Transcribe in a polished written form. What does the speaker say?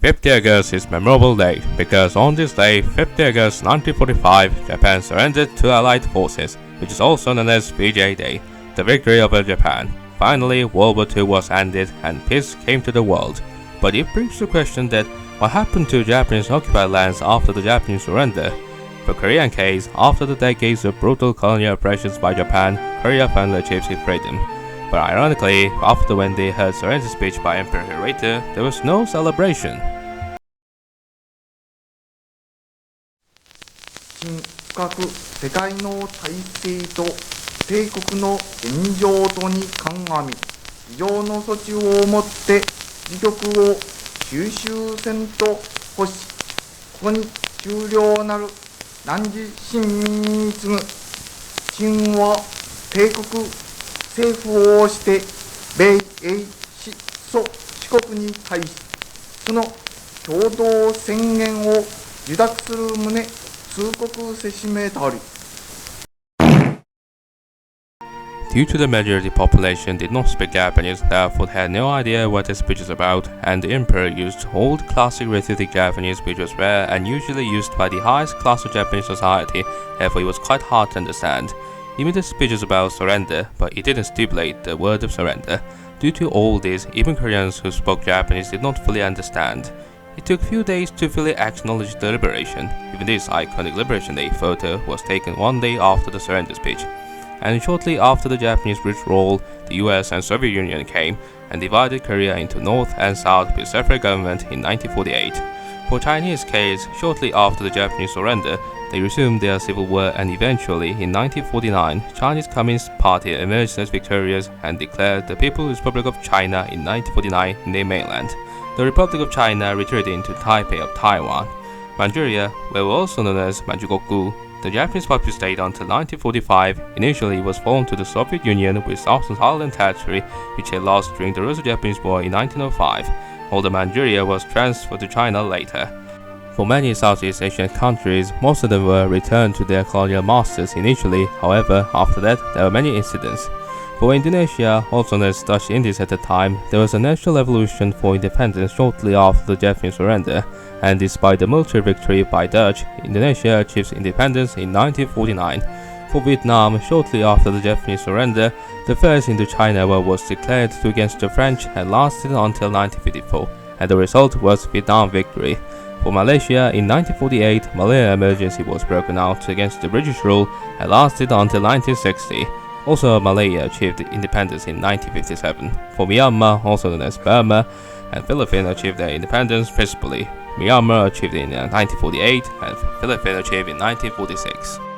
50 August is a memorable day because on this day, 50 August 1945, Japan surrendered to Allied forces, which is also known as VJ Day, the victory over Japan. Finally, World War II was ended and peace came to the world. But it brings the question that what happened to Japanese occupied lands after the Japanese surrender? For Korean case, after the decades of brutal colonial oppressions by Japan, Korea finally achieved its freedom. But ironically, after when they heard surrender speech by Emperor Hirohito, there was no celebration. 深刻世界の体制と帝国の現状とに鑑み、非常の措置をもって自局を収集せんと欲し、ここに終了なる汝臣民に次ぐ秦は帝国政府をして米英四蘇四国に対しその共同宣言を受諾する旨通告せしめたり。Due to the majority population did not speak Japanese, therefore had no idea what the speech is about, and the emperor used old classic rhetoric Japanese which was rare and usually used by the highest class of Japanese society, therefore it was quite hard to understand. Even the speech is about surrender, but it didn't stipulate the word of surrender. Due to all this, even Koreans who spoke Japanese did not fully understand. It took few days to fully acknowledge the liberation. Even this iconic Liberation Day photo was taken one day after the surrender speech. And shortly after the Japanese withdrawal, the US and Soviet Union came and divided Korea into North and South with separate government in 1948. For Chinese case, shortly after the Japanese surrender, they resumed their civil war and eventually, in 1949, Chinese Communist Party emerged as victorious and declared the People's Republic of China in 1949 in their mainland. The Republic of China retreated into Taipei of Taiwan. Manchuria, where were also known as Manchukuo, the Japanese puppet state until 1945, initially was formed to the Soviet Union with Southern Highland territory, which had lost during the Russo-Japanese War in 1905, although Manchuria was transferred to China later. For many Southeast Asian countries, most of them were returned to their colonial masters initially, however, after that, there were many incidents. For Indonesia, also known as Dutch Indies at the time, there was a national revolution for independence shortly after the Japanese surrender, and despite the military victory by Dutch, Indonesia achieved independence in 1949. For Vietnam, shortly after the Japanese surrender, the First Indochina War was declared against the French and lasted until 1954, and the result was Vietnam victory. For Malaysia, in 1948, Malaya emergency was broken out against the British rule and lasted until 1960. Also, Malaya achieved independence in 1957. For Myanmar, also known as Burma, and Philippines achieved their independence principally. Myanmar achieved in 1948 and Philippines achieved in 1946.